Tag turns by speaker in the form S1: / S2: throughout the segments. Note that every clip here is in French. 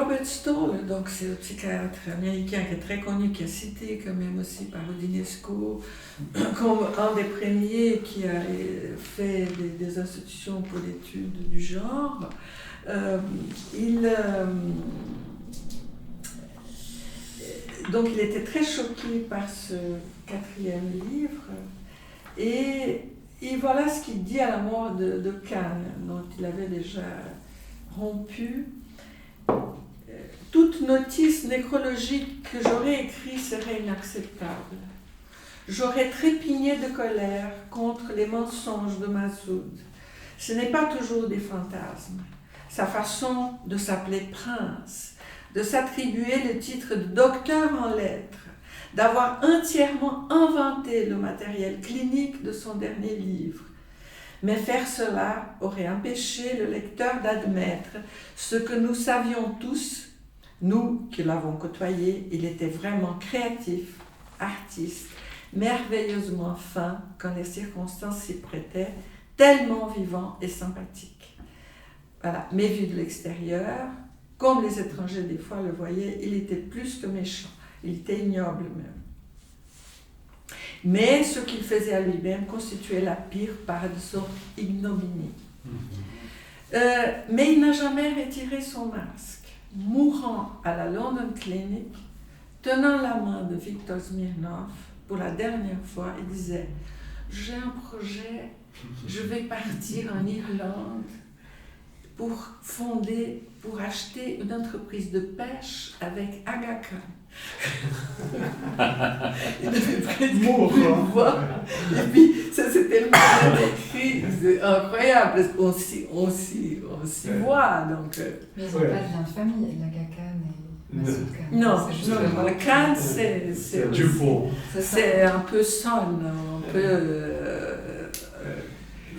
S1: Robert Stoller, donc c'est le psychiatre américain qui est très connu, qui est cité quand même aussi par l'UNESCO comme un des premiers qui a fait des institutions pour l'étude du genre. Donc il était très choqué par ce 4e livre et voilà ce qu'il dit à la mort de Kahn, dont il avait déjà rompu. Toute notice nécrologique que j'aurais écrite serait inacceptable. J'aurais trépigné de colère contre les mensonges de Massoud. Ce n'est pas toujours des fantasmes. Sa façon de s'appeler prince, de s'attribuer le titre de docteur en lettres, d'avoir entièrement inventé le matériel clinique de son dernier livre. Mais faire cela aurait empêché le lecteur d'admettre ce que nous savions tous, nous qui l'avons côtoyé. Il était vraiment créatif, artiste, merveilleusement fin quand les circonstances s'y prêtaient, tellement vivant et sympathique. Voilà. Mais vu de l'extérieur, comme les étrangers des fois le voyaient, il était plus que méchant, il était ignoble même. Mais ce qu'il faisait à lui-même constituait la pire part de son ignominie. Mais il n'a jamais retiré son masque. Mourant à la London Clinic, tenant la main de Victor Smirnov pour la dernière fois, il disait « J'ai un projet, je vais partir en Irlande pour acheter une entreprise de pêche avec Aga Khan. » Il avait presque plus de voix. Et puis, ça c'était le moment écrit, c'est incroyable, parce qu'on s'y voit. Donc,
S2: mais ils n'ont pas de lien de famille, Aga Khan et Massoud Khan.
S1: Non, le Khan c'est un peu son, un peu...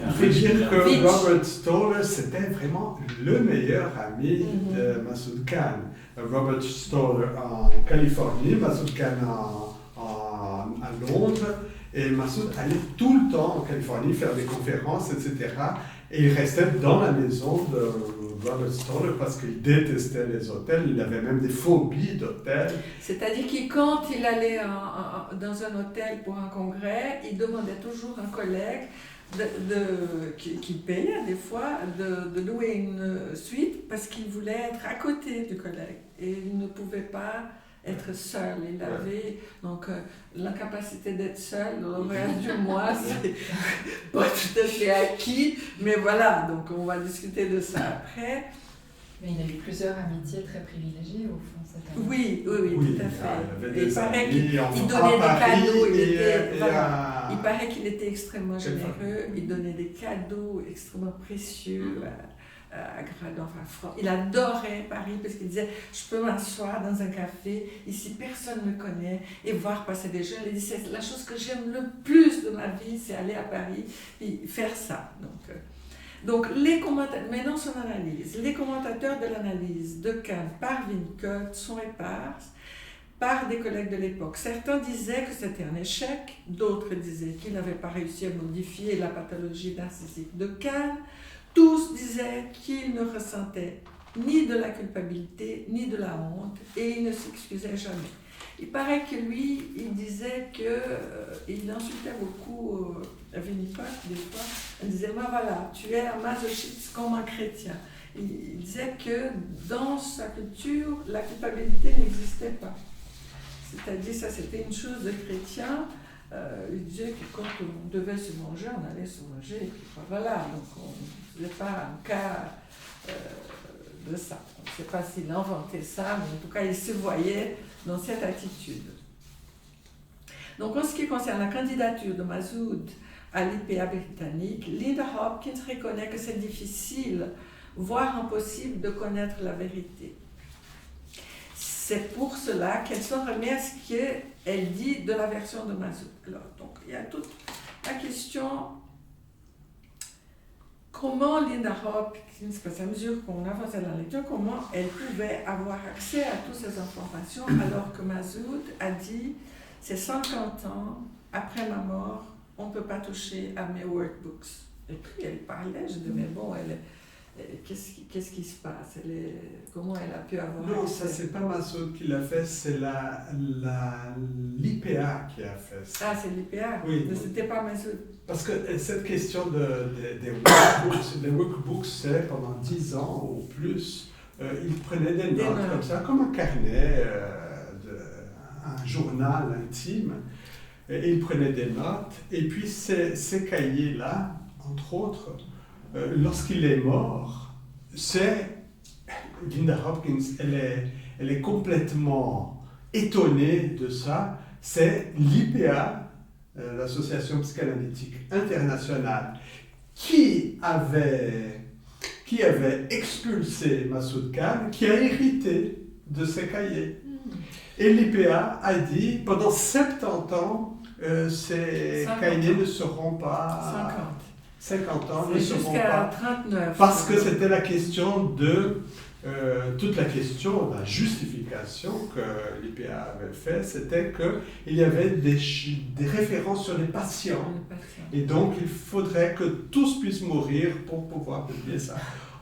S3: Il faut dire que Robert Stoller, c'était vraiment le meilleur ami de Massoud Khan. Robert Stoller en Californie, Massoud Khan à Londres, et Massoud allait tout le temps en Californie faire des conférences, etc. Et il restait dans la maison de Robert Stoller parce qu'il détestait les hôtels, il avait même des phobies d'hôtels.
S1: C'est-à-dire que quand il allait dans un hôtel pour un congrès, il demandait toujours à un collègue qui payait des fois de louer une suite parce qu'il voulait être à côté du collègue et il ne pouvait pas être seul. Il avait donc l'incapacité d'être seul le reste du mois, c'est pas tout à fait acquis, mais voilà, donc on va discuter de ça après.
S2: Mais il a eu plusieurs amitiés très privilégiées au fond cette année.
S1: Oui, tout à fait. Et il paraît qu'il donnait des cadeaux, il paraît qu'il était extrêmement généreux, il donnait des cadeaux extrêmement précieux à Gradon. Il adorait Paris parce qu'il disait « Je peux m'asseoir dans un café, ici personne ne me connaît, et voir passer des jeunes. » Il dit « C'est la chose que j'aime le plus de ma vie, c'est aller à Paris et faire ça. » Donc, maintenant son analyse. Les commentateurs de l'analyse de Kahn par Winnicott sont éparses par des collègues de l'époque. Certains disaient que c'était un échec, d'autres disaient qu'il n'avait pas réussi à modifier la pathologie narcissique de Kahn. Tous disaient qu'il ne ressentait ni de la culpabilité, ni de la honte, et il ne s'excusait jamais. Il paraît que lui, il disait il insultait beaucoup Winnicott des fois. Il disait « voilà, tu es un masochiste comme un chrétien ». Il disait que dans sa culture, la culpabilité n'existait pas. C'est-à-dire, ça c'était une chose de chrétien. Il disait que quand on devait se manger, on allait se manger. Et puis, voilà, donc on ne faisait pas un cas de ça. On ne sait pas s'il inventait ça, mais en tout cas, il se voyait dans cette attitude. Donc, en ce qui concerne la candidature de Massoud à l'IPA britannique, Linda Hopkins reconnaît que c'est difficile, voire impossible, de connaître la vérité. C'est pour cela qu'elle s'en remet à ce qu'elle dit de la version de Massoud. Alors, donc, il y a toute la question comment Linda Hopkins, parce qu'à mesure qu'on avançait dans la lecture, comment elle pouvait avoir accès à toutes ces informations alors que Massoud a dit « c'est 50 ans, après ma mort, on ne peut pas toucher à mes workbooks ». Et puis elle parlait, je disais « mais bon, Qu'est-ce qui se passe? Comment elle a pu avoir
S3: Non,
S1: accès?
S3: ça c'est pas Massoud qui l'a fait, c'est l'IPA qui a fait ça.
S1: Ah, c'est l'IPA?
S3: Oui.
S1: Mais c'était pas Massoud.
S3: Parce que cette question des workbooks, les workbooks, c'est pendant 10 ans ou plus, ils prenaient des notes comme ça, comme un carnet, un journal intime, et ils prenaient des notes, et puis ces cahiers-là, entre autres, lorsqu'il est mort, Linda Hopkins, elle est complètement étonnée de ça, c'est l'IPA, l'Association psychanalytique internationale, qui avait expulsé Massoud Khan, qui a hérité de ses cahiers. Et l'IPA a dit, pendant 70 ans, ces cahiers ne seront pas... 50 ans ne seront pas...
S1: Jusqu'à 39.
S3: Parce que c'était la question de... toute la question, la justification que l'IPA avait fait, c'était qu'il y avait des références sur les patients. Et donc, il faudrait que tous puissent mourir pour pouvoir publier ça.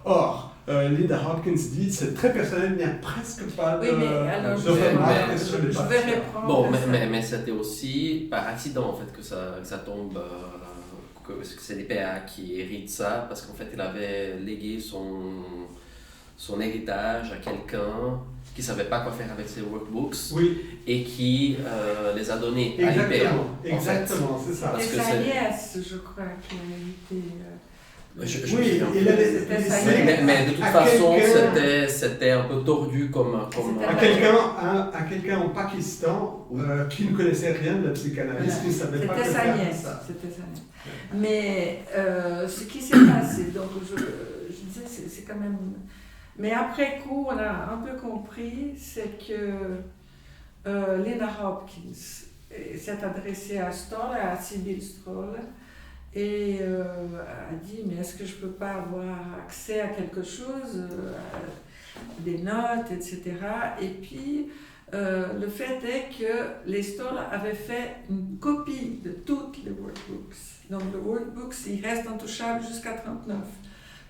S3: Or, Linda Hopkins dit, c'est très personnel, il n'y a presque pas de remarques sur les patients.
S4: Bon, mais c'était aussi par accident en fait que ça tombe, que c'est l'IPA qui hérite ça, parce qu'en fait, il avait légué son héritage à quelqu'un qui ne savait pas quoi faire avec ses workbooks, oui, et qui les a donnés à l'IPA.
S3: Exactement, c'est ça.
S1: Parce que c'est Yes, je crois, qui a été...
S4: mais de toute façon, c'était un peu tordu comme
S3: à quelqu'un au Pakistan qui ne connaissait rien de la psychanalyse, qui ne savait pas que faire ça.
S1: C'était sa nièce. Mais ce qui s'est passé, donc je disais, c'est quand même... Mais après coup, on a un peu compris, c'est que Linda Hopkins s'est adressée à Stoll, à Sybil Stoll, et a dit, mais est-ce que je ne peux pas avoir accès à quelque chose, des notes, etc. Et puis, le fait est que les Stoll avaient fait une copie de toutes les workbooks. Donc, le workbooks, il reste intouchable jusqu'à 39.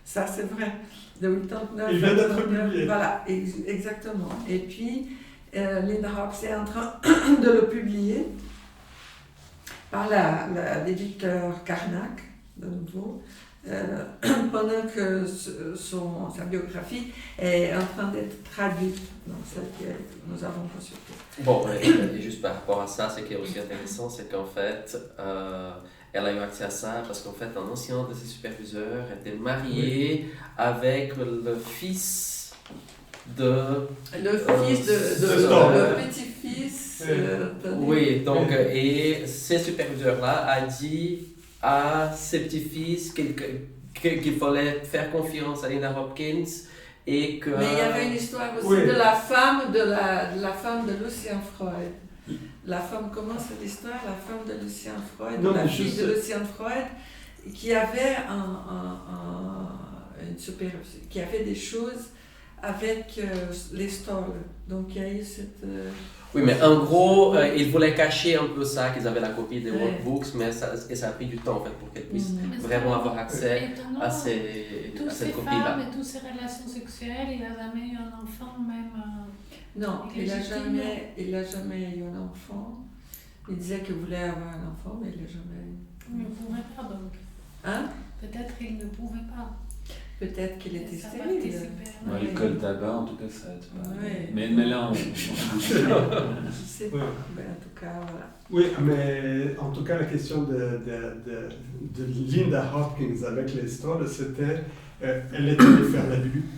S1: Ça, c'est vrai. De 89,
S3: il vient d'être publié.
S1: Voilà, exactement. Et puis, Linda Hopkins est en train de le publier par l'éditeur Karnak, de nouveau, pendant que sa biographie est en train d'être traduite, donc celle que nous avons consultée.
S4: Bon, et juste par rapport à ça, ce qui est aussi intéressant, c'est qu'en fait, elle a eu accès à ça parce qu'en fait, un ancien de ses superviseurs était marié avec le fils de...
S1: Le petit-fils...
S4: oui, donc, et ces superviseurs-là a dit à ses petits-fils qu'il fallait faire confiance à Linda Hopkins et que...
S1: Mais il y avait une histoire aussi de la femme de Lucien Freud. La femme, comment c'est l'histoire? La femme de Lucien Freud, la fille de Lucien Freud, qui avait une supervision, qui avait des choses avec les Stoll. Donc il y a eu cette...
S4: Oui, mais en gros, ils voulaient cacher un peu ça, qu'ils avaient la copie des workbooks, mais ça a pris du temps en fait pour qu'elles puissent vraiment avoir accès à cette copie-là.
S5: Toutes ces femmes et toutes ces relations sexuelles, il n'a jamais eu un enfant, même...
S1: Non, il n'a jamais eu un enfant. Il disait qu'il voulait avoir un enfant, mais il n'a jamais eu.
S5: Il ne pouvait pas donc.
S1: Hein?
S5: Peut-être qu'il ne pouvait pas.
S1: Peut-être qu'il était stérile.
S6: L'alcool, tabac, en tout cas, ça aide pas.
S1: Ouais.
S6: Mais là,
S1: je sais pas. Ben, en tout cas, voilà.
S3: Oui, mais en tout cas, la question de Linda Hopkins avec les Stoll, c'était... elle était allée faire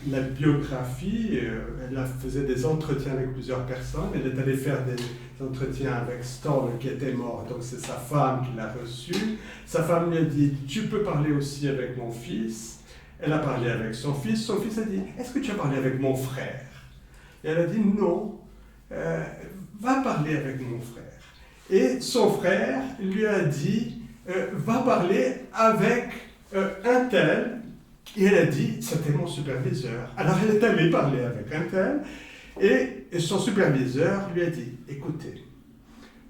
S3: la biographie, elle faisait des entretiens avec plusieurs personnes, elle est allée faire des entretiens avec Stoll qui était mort, donc c'est sa femme qui l'a reçu. Sa femme lui a dit, tu peux parler aussi avec mon fils. Elle a parlé avec son fils a dit, est-ce que tu as parlé avec mon frère? Et elle a dit, non, va parler avec mon frère. Et son frère lui a dit, va parler avec un tel. Et elle a dit, c'était mon superviseur. Alors elle est allée parler avec un tel, et son superviseur lui a dit, écoutez,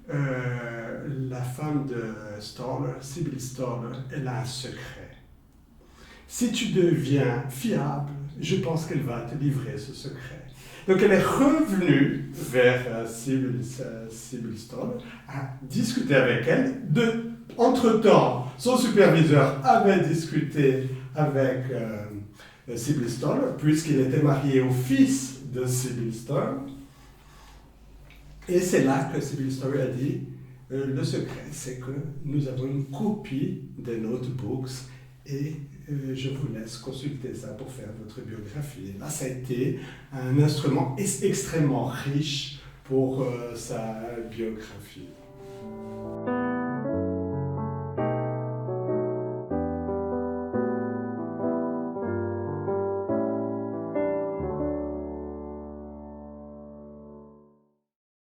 S3: la femme de Stoller, Sybil Stoller, elle a un secret. si tu deviens fiable, je pense qu'elle va te livrer ce secret. Donc elle est revenue vers Sybil Stoll, a discuté avec elle. Entre-temps, son superviseur avait discuté avec Sybil Stoll, puisqu'il était marié au fils de Sybil Stoll. Et c'est là que Sybil Stoll a dit, le secret, c'est que nous avons une copie des notebooks et je vous laisse consulter ça pour faire votre biographie. Et là, ça a été un instrument extrêmement riche pour sa biographie.